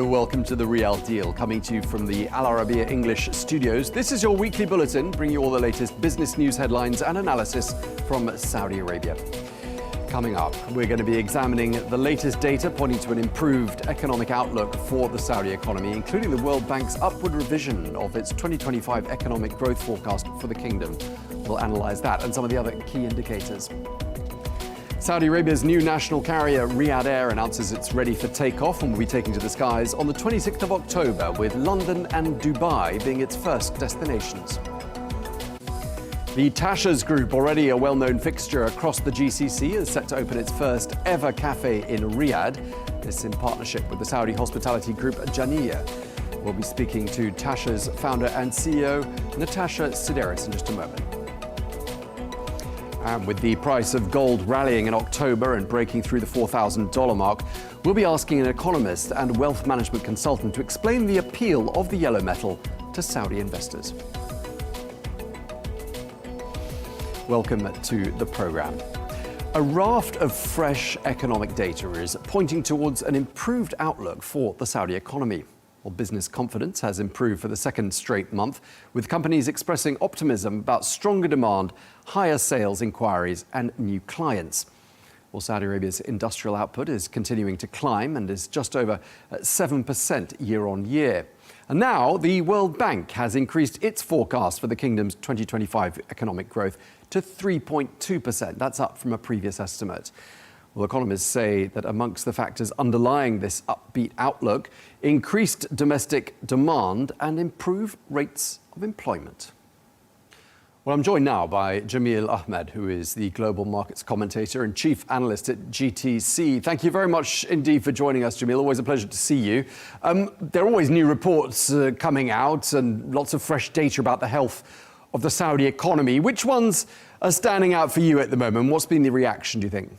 and welcome to the Riyal Deal, coming to you from the Al Arabiya English studios. This is your weekly bulletin, bringing you all the latest business news headlines and analysis from Saudi Arabia. Coming up, we're going to be examining the latest data pointing to an improved economic outlook for the Saudi economy, including the World Bank's upward revision of its 2025 economic growth forecast for the kingdom. We'll analyse that and some of the other key indicators. Saudi Arabia's new national carrier, Riyadh Air, announces it's ready for takeoff and will be taking to the skies on the 26th of October, with London and Dubai being its first destinations. The Tashas Group, already a well-known fixture across the GCC, is set to open its first ever cafe in Riyadh. This in partnership with the Saudi hospitality group Jameel. We'll be speaking to Tashas founder and CEO, Natasha Sideris, in just a moment. And with the price of gold rallying in October and breaking through the $4,000 mark, we'll be asking an economist and wealth management consultant to explain the appeal of the yellow metal to Saudi investors. Welcome to the programme. A raft of fresh economic data is pointing towards an improved outlook for the Saudi economy. Well, business confidence has improved for the second straight month, with companies expressing optimism about stronger demand, higher sales inquiries and new clients. Well, Saudi Arabia's industrial output is continuing to climb and is just over 7% year on year. And now the World Bank has increased its forecast for the kingdom's 2025 economic growth to 3.2%. That's up from a previous estimate. Well, economists say that amongst the factors underlying this upbeat outlook, increased domestic demand and improved rates of employment. Well, I'm joined now by Jameel Ahmad, who is the Global Markets Commentator and Chief Analyst at GTC. Thank you very much indeed for joining us, Jameel. Always a pleasure to see you. There are always new reports coming out and lots of fresh data about the health of the Saudi economy. Which ones are standing out for you at the moment? What's been the reaction, do you think?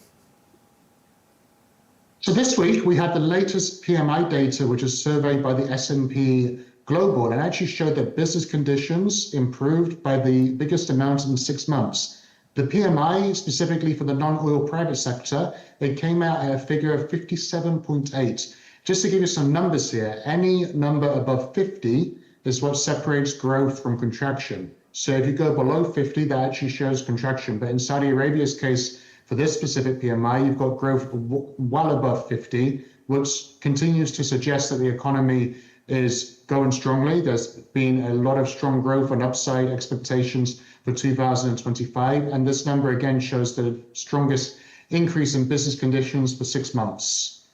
So this week we had the latest PMI data, which is surveyed by the S&P Global, and actually showed that business conditions improved by the biggest amount in 6 months. The PMI, specifically for the non-oil private sector, they came out at a figure of 57.8. Just to give you some numbers here, any number above 50 is what separates growth from contraction. So if you go below 50, that actually shows contraction. But in Saudi Arabia's case, for this specific PMI, you've got growth well above 50, which continues to suggest that the economy is going strongly. There's been a lot of strong growth and upside expectations for 2025. And this number again shows the strongest increase in business conditions for 6 months.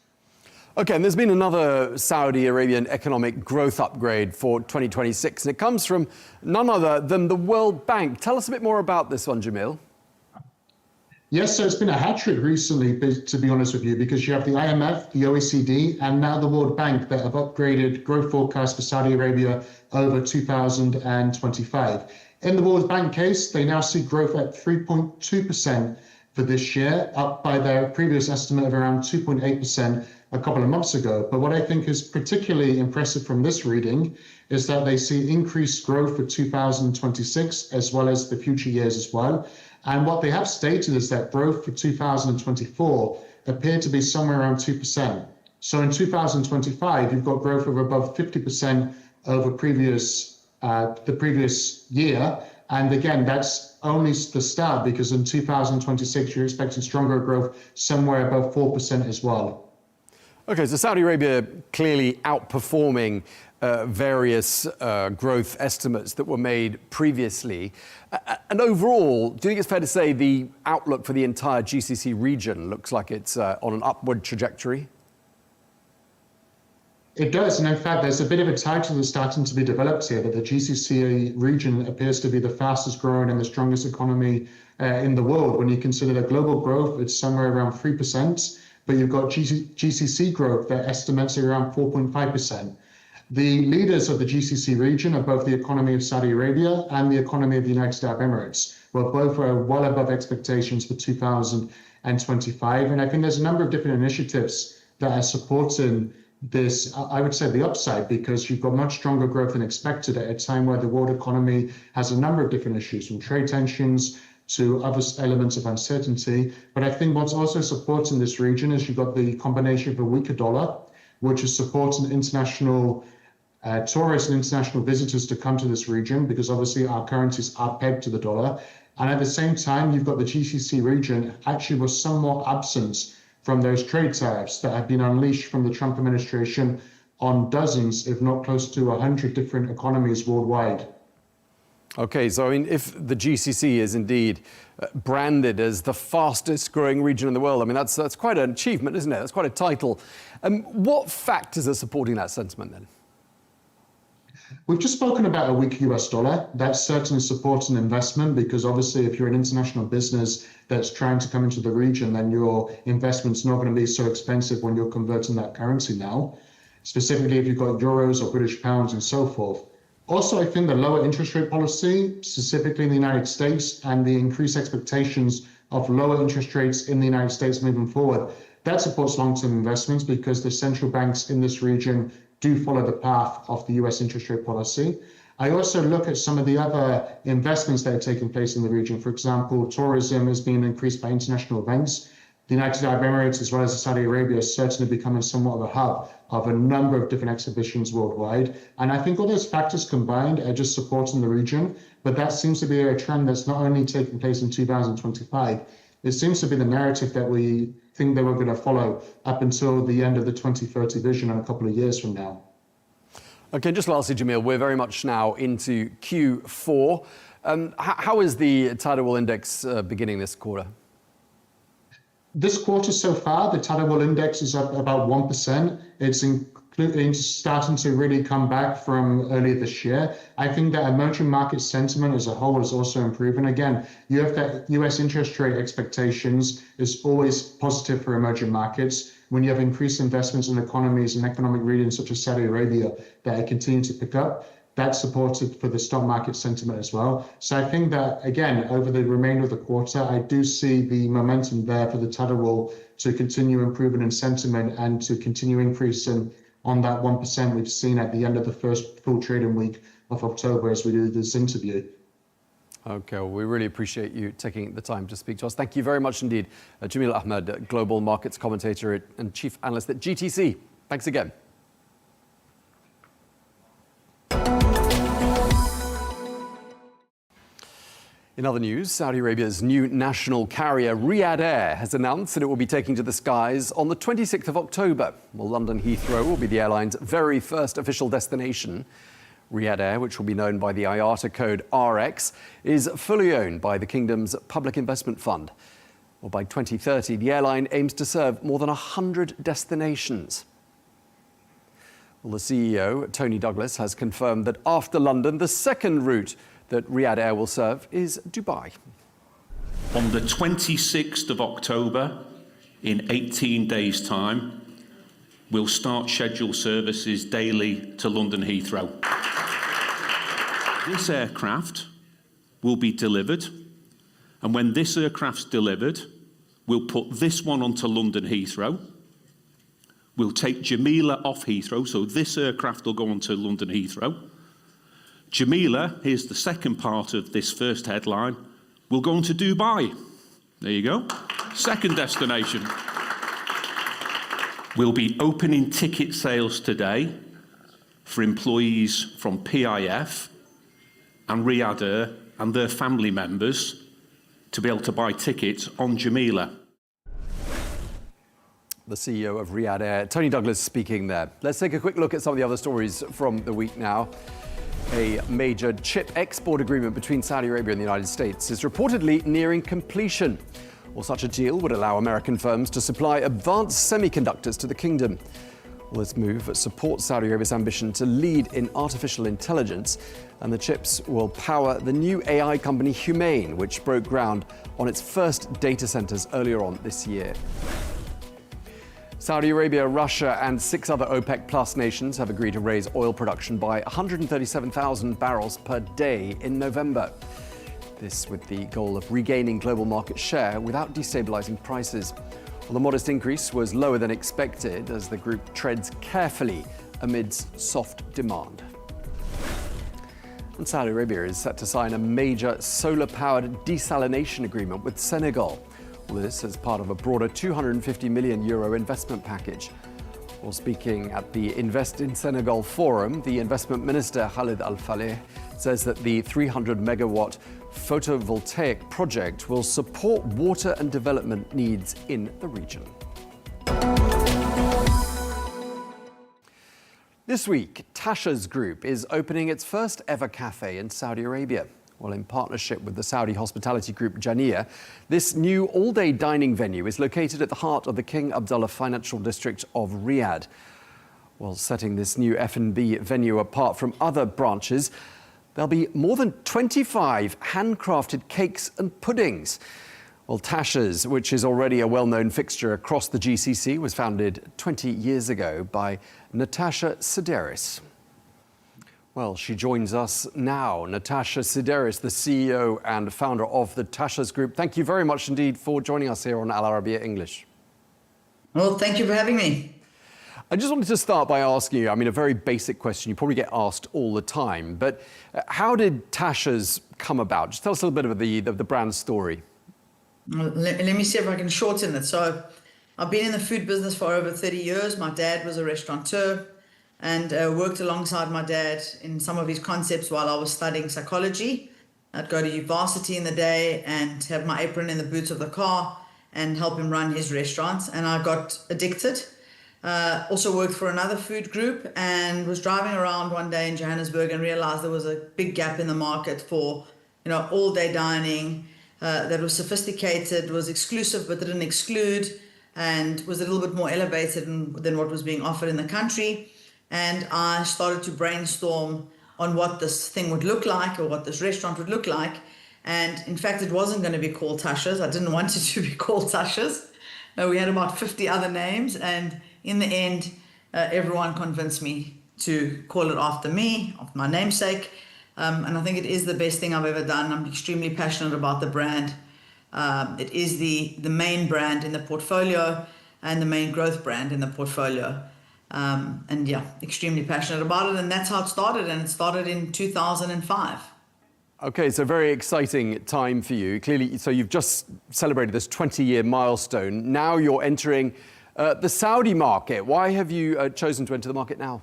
Okay, and there's been another Saudi Arabian economic growth upgrade for 2026, and it comes from none other than the World Bank. Tell us a bit more about this one, Jameel. Yes, so it's been a hat trick recently, to be honest with you, because you have the IMF, the OECD, and now the World Bank that have upgraded growth forecasts for Saudi Arabia over 2025. In the World Bank case, they now see growth at 3.2% for this year, up by their previous estimate of around 2.8% a couple of months ago. But what I think is particularly impressive from this reading is that they see increased growth for 2026 as well as the future years as well. And what they have stated is that growth for 2024 appeared to be somewhere around 2%. So in 2025, you've got growth of above 50% over the previous year. And again, that's only the start, because in 2026, you're expecting stronger growth somewhere above 4% as well. Okay, so Saudi Arabia clearly outperforming various growth estimates that were made previously. And overall, do you think it's fair to say the outlook for the entire GCC region looks like it's on an upward trajectory? It does, and in fact, there's a bit of a title that's starting to be developed here, that the GCC region appears to be the fastest growing and the strongest economy in the world. When you consider the global growth, it's somewhere around 3%, but you've got GCC growth that estimates around 4.5%. The leaders of the GCC region are both the economy of Saudi Arabia and the economy of the United Arab Emirates. Well, both are well above expectations for 2025. And I think there's a number of different initiatives that are supporting this, I would say, the upside, because you've got much stronger growth than expected at a time where the world economy has a number of different issues, from trade tensions to other elements of uncertainty. But I think what's also supporting this region is you've got the combination of a weaker dollar which is supporting international tourists and international visitors to come to this region, because obviously our currencies are pegged to the dollar. And at the same time, you've got the GCC region actually was somewhat absent from those trade tariffs that have been unleashed from the Trump administration on dozens, if not close to 100 different economies worldwide. Okay, so I mean, if the GCC is indeed branded as the fastest growing region in the world, I mean, that's quite an achievement, isn't it? That's quite a title. What factors are supporting that sentiment then? We've just spoken about a weak US dollar. That certainly supports an investment, because obviously if you're an international business that's trying to come into the region, then your investment's not going to be so expensive when you're converting that currency now, specifically if you've got euros or British pounds and so forth. Also, I think the lower interest rate policy, specifically in the United States, and the increased expectations of lower interest rates in the United States moving forward, that supports long-term investments, because the central banks in this region do follow the path of the US interest rate policy. I also look at some of the other investments that are taking place in the region. For example, tourism is being increased by international events. The United Arab Emirates, as well as Saudi Arabia, is certainly becoming somewhat of a hub of a number of different exhibitions worldwide. And I think all those factors combined are just supporting the region. But that seems to be a trend that's not only taking place in 2025, it seems to be the narrative that we think that we're going to follow up until the end of the 2030 vision in a couple of years from now. Okay, just lastly, Jameel, we're very much now into Q4. How is the Tadawul Index beginning this quarter? This quarter so far, the Tadawul Index is up about 1%. It's starting to really come back from earlier this year. I think that emerging market sentiment as a whole is also improving. Again, you have that US interest rate expectations is always positive for emerging markets. When you have increased investments in economies and economic regions such as Saudi Arabia that are continuing to pick up, that's supported for the stock market sentiment as well. So I think that, again, over the remainder of the quarter, I do see the momentum there for the Tadawul to continue improving in sentiment and to continue increasing on that 1% we've seen at the end of the first full trading week of October as we do this interview. Okay, well, we really appreciate you taking the time to speak to us. Thank you very much indeed. Jameel Ahmad, Global Markets Commentator and Chief Analyst at GTC. Thanks again. In other news, Saudi Arabia's new national carrier, Riyadh Air, has announced that it will be taking to the skies on the 26th of October. Well, London Heathrow will be the airline's very first official destination. Riyadh Air, which will be known by the IATA code RX, is fully owned by the kingdom's public investment fund. Well, by 2030, the airline aims to serve more than 100 destinations. Well, the CEO, Tony Douglas, has confirmed that after London, the second route that Riyadh Air will serve is Dubai. On the 26th of October, in 18 days' time, we'll start scheduled services daily to London Heathrow. This aircraft will be delivered, and when this aircraft's delivered, we'll put this one onto London Heathrow. We'll take Jameel off Heathrow, so this aircraft will go onto London Heathrow. Jameel, here's the second part of this first headline, will go on to Dubai. There you go. Second destination. We'll be opening ticket sales today for employees from PIF and Riyadh Air and their family members to be able to buy tickets on Jameel. The CEO of Riyadh Air, Tony Douglas, speaking there. Let's take a quick look at some of the other stories from the week now. A major chip export agreement between Saudi Arabia and the United States is reportedly nearing completion. Well, such a deal would allow American firms to supply advanced semiconductors to the kingdom. Well, this move supports Saudi Arabia's ambition to lead in artificial intelligence, and the chips will power the new AI company Humane, which broke ground on its first data centers earlier on this year. Saudi Arabia, Russia and 6 other OPEC Plus nations have agreed to raise oil production by 137,000 barrels per day in November. This with the goal of regaining global market share without destabilizing prices. Well, the modest increase was lower than expected as the group treads carefully amidst soft demand. And Saudi Arabia is set to sign a major solar-powered desalination agreement with Senegal. This as part of a broader €250 million investment package. Well, speaking at the Invest in Senegal Forum, the Investment Minister Khalid Al Faleh says that the 300 megawatt photovoltaic project will support water and development needs in the region. This week, Tashas Group is opening its first ever cafe in Saudi Arabia. Well, in partnership with the Saudi hospitality group Jameel, this new all-day dining venue is located at the heart of the King Abdullah financial district of Riyadh. Well, setting this new F&B venue apart from other branches, there'll be more than 25 handcrafted cakes and puddings. Well, Tashas, which is already a well-known fixture across the GCC, was founded 20 years ago by Natasha Sideris. Well, she joins us now. Natasha Sideris, the CEO and founder of the Tashas Group. Thank you very much indeed for joining us here on Al Arabiya English. Well, thank you for having me. I just wanted to start by asking you, a very basic question you probably get asked all the time, but how did Tashas come about? Just tell us a little bit of the brand story. Well, let me see if I can shorten it. So I've been in the food business for over 30 years. My dad was a restaurateur and worked alongside my dad in some of his concepts while I was studying psychology. I'd go to university in the day and have my apron in the boot of the car and help him run his restaurants. And I got addicted. Also worked for another food group and was driving around one day in Johannesburg and realized there was a big gap in the market for, all-day dining that was sophisticated, was exclusive but didn't exclude, and was a little bit more elevated than what was being offered in the country. And I started to brainstorm on what this thing would look like or what this restaurant would look like. And in fact, it wasn't going to be called Tashas. I didn't want it to be called Tashas. We had about 50 other names. And in the end, everyone convinced me to call it after me, of my namesake. And I think it is the best thing I've ever done. I'm extremely passionate about the brand. It is the main brand in the portfolio and the main growth brand in the portfolio. And yeah, extremely passionate about it. And that's how it started. And it started in 2005. Okay, so very exciting time for you. Clearly, so you've just celebrated this 20-year milestone. Now you're entering the Saudi market. Why have you chosen to enter the market now?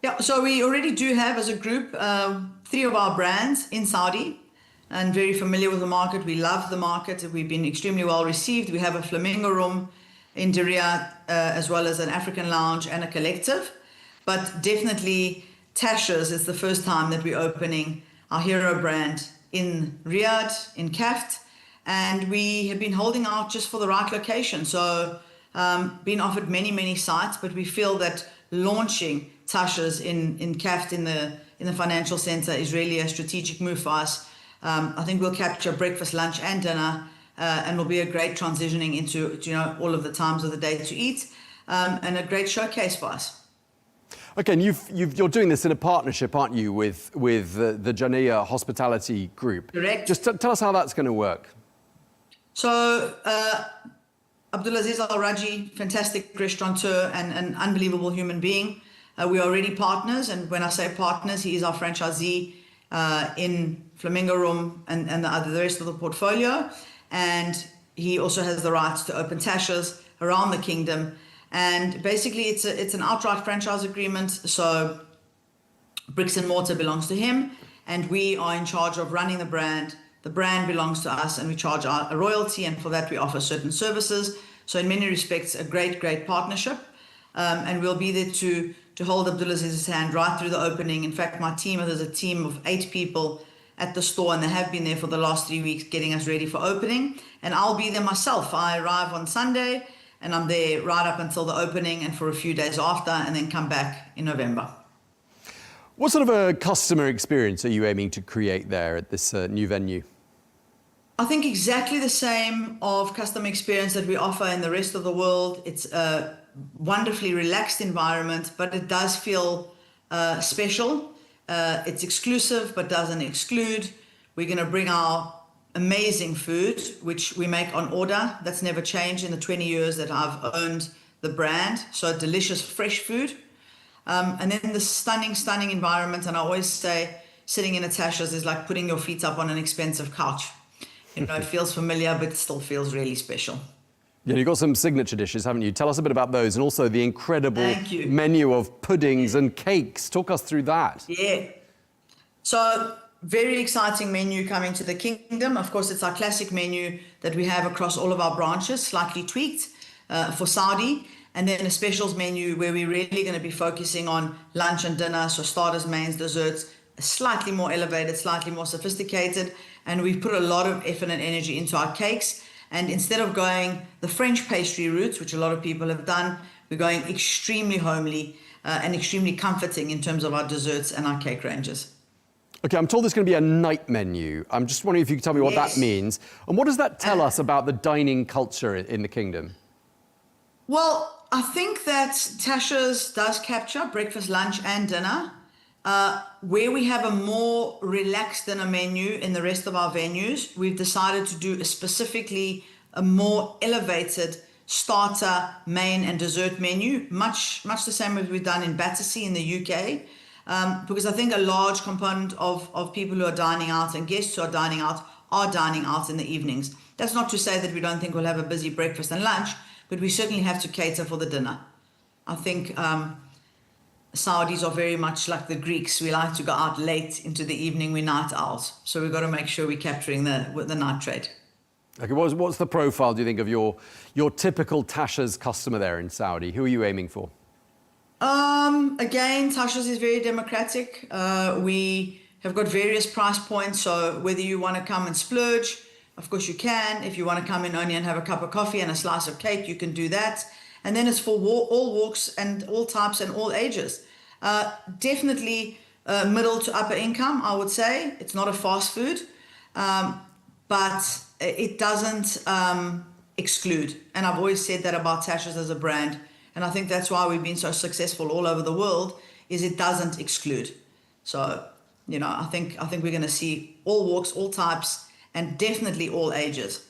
Yeah, so we already do have, as a group, 3 of our brands in Saudi and very familiar with the market. We love the market. We've been extremely well received. We have a flamingo room in Riyadh, as well as an African lounge and a collective. But definitely Tashas is the first time that we're opening our hero brand in Riyadh, in Kaft. And we have been holding out just for the right location. So been offered many sites, but we feel that launching Tashas in Kaft, in the financial center, is really a strategic move for us. I think we'll capture breakfast, lunch and dinner, and will be a great transitioning into all of the times of the day to eat, and a great showcase for us. Okay, and you're doing this in a partnership, aren't you, with the Jameel hospitality group? Correct. Just tell us how that's going to work. So Abdulaziz Al-Raji, fantastic restaurateur and an unbelievable human being. We are already partners, and when I say partners, he is our franchisee in Flamingo Room and the rest of the portfolio. And he also has the rights to open Tashas around the kingdom. And basically, it's an outright franchise agreement. So bricks and mortar belongs to him, and we are in charge of running the brand. The brand belongs to us, and we charge a royalty, and for that we offer certain services. So in many respects, a great partnership. And we'll be there to hold Abdulaziz's hand right through the opening. In fact, there's a team of 8 people at the store, and they have been there for the last 3 weeks getting us ready for opening. And I'll be there myself. I arrive on Sunday, and I'm there right up until the opening and for a few days after, and then come back in November. What sort of a customer experience are you aiming to create there at this new venue? I think exactly the same of customer experience that we offer in the rest of the world. It's a wonderfully relaxed environment, but it does feel special. It's exclusive, but doesn't exclude. We're going to bring our amazing food, which we make on order. That's never changed in the 20 years that I've owned the brand. So delicious, fresh food. And then the stunning environment. And I always say sitting in a Tashas is like putting your feet up on an expensive couch. It feels familiar, but it still feels really special. Yeah, you've got some signature dishes, haven't you? Tell us a bit about those, and also the incredible menu of puddings and cakes. Talk us through that. Yeah. So, very exciting menu coming to the kingdom. Of course, it's our classic menu that we have across all of our branches, slightly tweaked for Saudi. And then a specials menu where we're really going to be focusing on lunch and dinner, so starters, mains, desserts, slightly more elevated, slightly more sophisticated. And we've put a lot of effort and energy into our cakes. And instead of going the French pastry route, which a lot of people have done, we're going extremely homely and extremely comforting in terms of our desserts and our cake ranges. Okay, I'm told there's going to be a night menu. I'm just wondering if you could tell me what that means. And what does that tell us about the dining culture in the kingdom? Well, I think that Tashas does capture breakfast, lunch and dinner. Where we have a more relaxed dinner menu in the rest of our venues, we've decided to do specifically a more elevated starter, main and dessert menu, much the same as we've done in Battersea in the UK. Because I think a large component of people who are dining out and guests who are dining out in the evenings. That's not to say that we don't think we'll have a busy breakfast and lunch, but we certainly have to cater for the dinner. I think Saudis are very much like the Greeks. We like to go out late into the evening, we night owls. So we've got to make sure we're capturing the night trade. Okay, what's the profile, do you think, of your typical Tashas customer there in Saudi? Who are you aiming for? Again, Tashas is very democratic. We have got various price points. So whether you want to come and splurge, of course you can. If you want to come in only and have a cup of coffee and a slice of cake, you can do that. And then it's for all walks and all types and all ages. Definitely middle to upper income, I would say. It's not a fast food, but it doesn't exclude. And I've always said that about Tashas as a brand. And I think that's why we've been so successful all over the world, is it doesn't exclude. So, you know, I think we're going to see all walks, all types, and definitely all ages.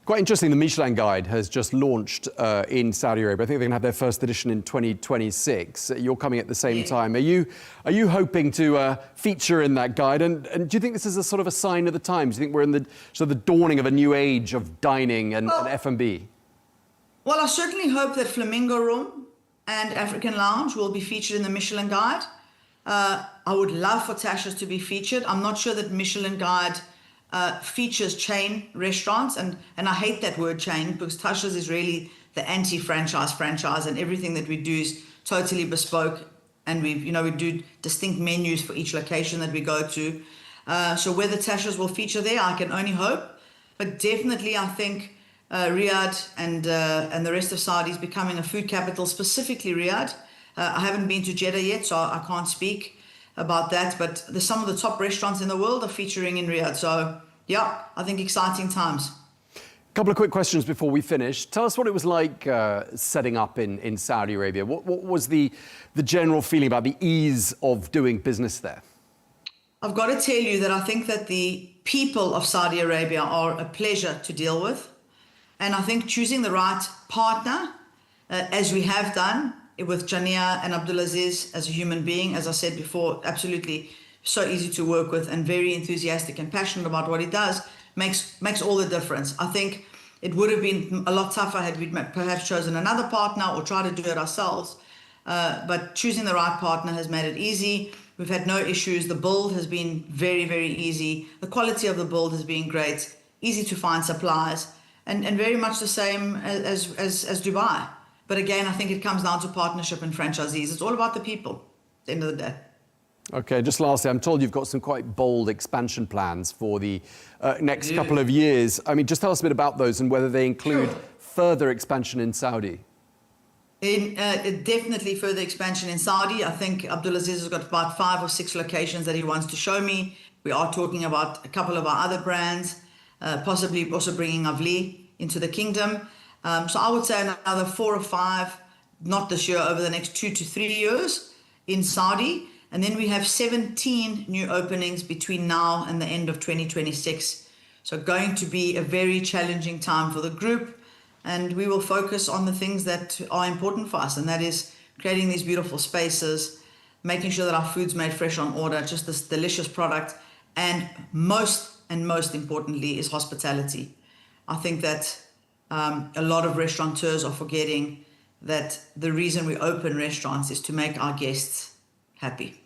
Quite interesting, the Michelin Guide has just launched in Saudi Arabia. I think they're going to have their first edition in 2026. You're coming at the same time. Are you hoping to feature in that guide? And do you think this is a sort of a sign of the times? Do you think we're in the sort of the dawning of a new age of dining and F&B? Well, I certainly hope that Flamingo Room and African Lounge will be featured in the Michelin Guide. I would love for Tashas to be featured. I'm not sure that Michelin Guide features chain restaurants, and I hate that word chain, because Tashas is really the anti-franchise, and everything that we do is totally bespoke, and we do distinct menus for each location that we go to. So whether Tashas will feature there, I can only hope, but definitely I think Riyadh and the rest of Saudi is becoming a food capital, specifically Riyadh. I haven't been to Jeddah yet, so I can't speak about that, but some of the top restaurants in the world are featuring in Riyadh. So, yeah, I think exciting times. A couple of quick questions before we finish. Tell us what it was like setting up in Saudi Arabia. What was the general feeling about the ease of doing business there? I've got to tell you that I think that the people of Saudi Arabia are a pleasure to deal with. And I think choosing the right partner, as we have done with Jania and Abdulaziz as a human being, as I said before, absolutely so easy to work with and very enthusiastic and passionate about what he does, makes all the difference. I think it would have been a lot tougher had we perhaps chosen another partner or tried to do it ourselves. But choosing the right partner has made it easy. We've had no issues. The build has been very, very easy. The quality of the build has been great, easy to find supplies. And very much the same as Dubai. But again, I think it comes down to partnership and franchisees. It's all about the people at the end of the day. Okay, just lastly, I'm told you've got some quite bold expansion plans for the next couple of years. I mean, just tell us a bit about those and whether they include further expansion in Saudi. Definitely further expansion in Saudi. I think Abdulaziz has got about 5 or 6 locations that he wants to show me. We are talking about a couple of our other brands. Possibly also bringing Avli into the kingdom. So I would say another 4 or 5, not this year, over the next 2 to 3 years in Saudi. And then we have 17 new openings between now and the end of 2026. So going to be a very challenging time for the group. And we will focus on the things that are important for us. And that is creating these beautiful spaces, making sure that our food's made fresh on order, just this delicious product. And most importantly is hospitality. I think that A lot of restaurateurs are forgetting that the reason we open restaurants is to make our guests happy.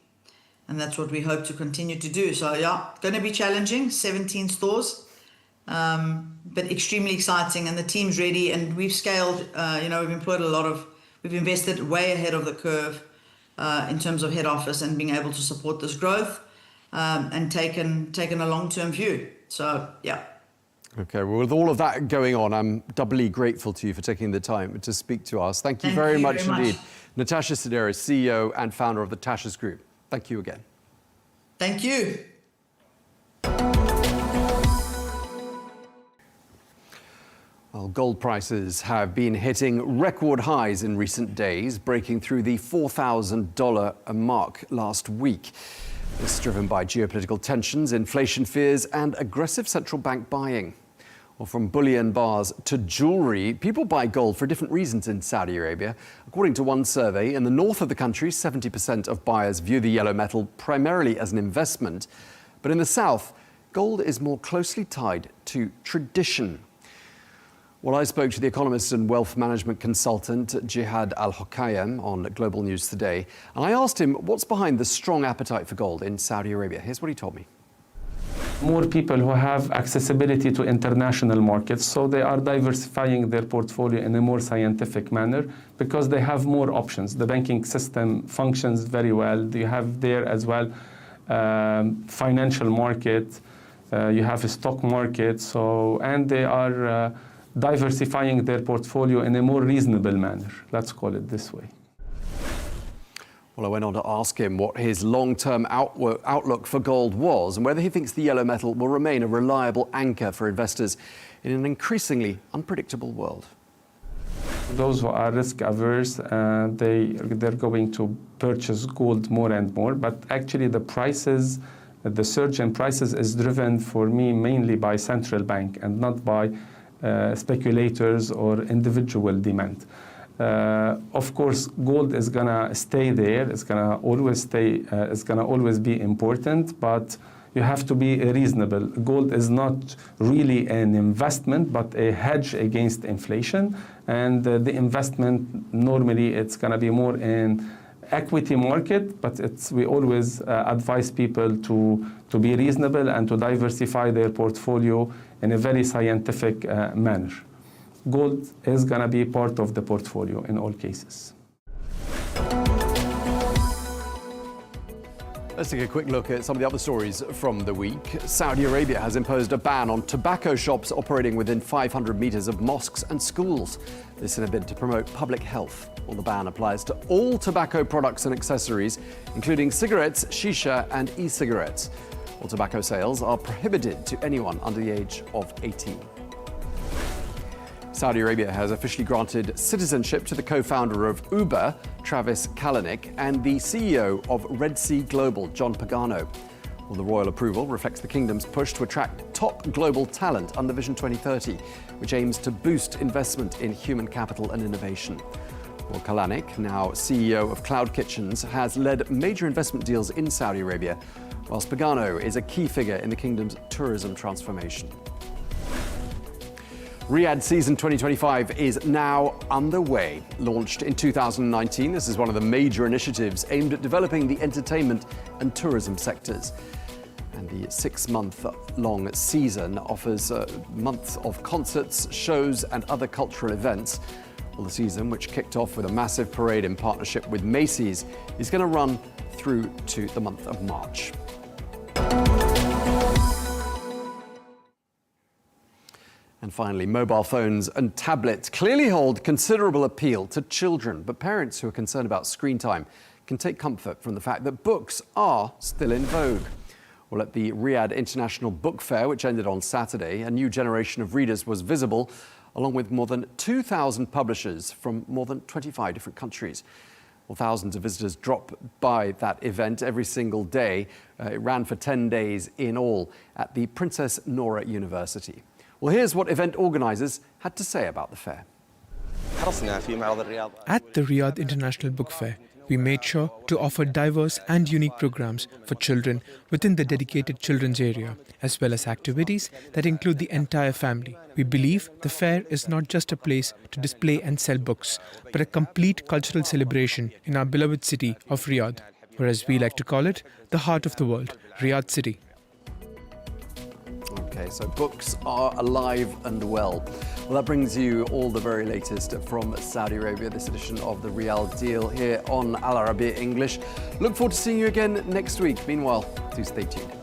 And that's what we hope to continue to do. So yeah, going to be challenging, 17 stores, but extremely exciting. And the team's ready, and we've scaled, we've invested way ahead of the curve in terms of head office and being able to support this growth and taken a long-term view. So yeah. Okay, well, with all of that going on, I'm doubly grateful to you for taking the time to speak to us. Thank you very much indeed. Natasha, Sideris, CEO and founder of the Tashas Group. Thank you again. Thank you. Well, gold prices have been hitting record highs in recent days, breaking through the $4,000 mark last week. This is driven by geopolitical tensions, inflation fears, and aggressive central bank buying. Well, from bullion bars to jewelry, people buy gold for different reasons in Saudi Arabia. According to one survey, in the north of the country, 70% of buyers view the yellow metal primarily as an investment. But in the south, gold is more closely tied to tradition. Well, I spoke to the economist and wealth management consultant Jihad Al-Hokayyam on Global News Today, and I asked him what's behind the strong appetite for gold in Saudi Arabia. Here's what he told me. More people who have accessibility to international markets, so they are diversifying their portfolio in a more scientific manner because they have more options. The banking system functions very well. You have there as well financial market, you have a stock market, and they are diversifying their portfolio in a more reasonable manner. Let's call it this way. Well, I went on to ask him what his long-term outlook for gold was and whether he thinks the yellow metal will remain a reliable anchor for investors in an increasingly unpredictable world. Those who are risk-averse, they're going to purchase gold more and more, but actually the surge in prices is driven for me mainly by central bank and not by speculators or individual demand. Of course, gold is gonna stay there. It's gonna always stay. It's gonna always be important, but you have to be reasonable. Gold is not really an investment, but a hedge against inflation. And the investment normally it's gonna be more in equity market, but we always advise people to be reasonable and to diversify their portfolio in a very scientific manner. Gold is going to be part of the portfolio in all cases. Let's take a quick look at some of the other stories from the week. Saudi Arabia has imposed a ban on tobacco shops operating within 500 meters of mosques and schools. This in a bid to promote public health. Well, the ban applies to all tobacco products and accessories, including cigarettes, shisha, and e-cigarettes. All tobacco sales are prohibited to anyone under the age of 18. Saudi Arabia has officially granted citizenship to the co-founder of Uber, Travis Kalanick, and the CEO of Red Sea Global, John Pagano. Well, the royal approval reflects the kingdom's push to attract top global talent under Vision 2030, which aims to boost investment in human capital and innovation. Well, Kalanick, now CEO of Cloud Kitchens, has led major investment deals in Saudi Arabia, whilst Pagano is a key figure in the kingdom's tourism transformation. Riyadh season 2025 is now underway. Launched in 2019, this is one of the major initiatives aimed at developing the entertainment and tourism sectors. And the 6-month-long season offers months of concerts, shows, and other cultural events. Well, the season, which kicked off with a massive parade in partnership with Macy's, is going to run through to the month of March. And finally, mobile phones and tablets clearly hold considerable appeal to children, but parents who are concerned about screen time can take comfort from the fact that books are still in vogue. Well, at the Riyadh International Book Fair, which ended on Saturday, a new generation of readers was visible, along with more than 2,000 publishers from more than 25 different countries. Well, thousands of visitors drop by that event every single day. It ran for 10 days in all at the Princess Noura University. Well, here's what event organisers had to say about the fair. At the Riyadh International Book Fair, We made sure to offer diverse and unique programs for children within the dedicated children's area, as well as activities that include the entire family. We believe the fair is not just a place to display and sell books, but a complete cultural celebration in our beloved city of Riyadh, or as we like to call it, the heart of the world, Riyadh City. Okay, so books are alive and well. Well, that brings you all the very latest from Saudi Arabia, this edition of the Riyal Deal here on Al Arabiya English. Look forward to seeing you again next week. Meanwhile, do stay tuned.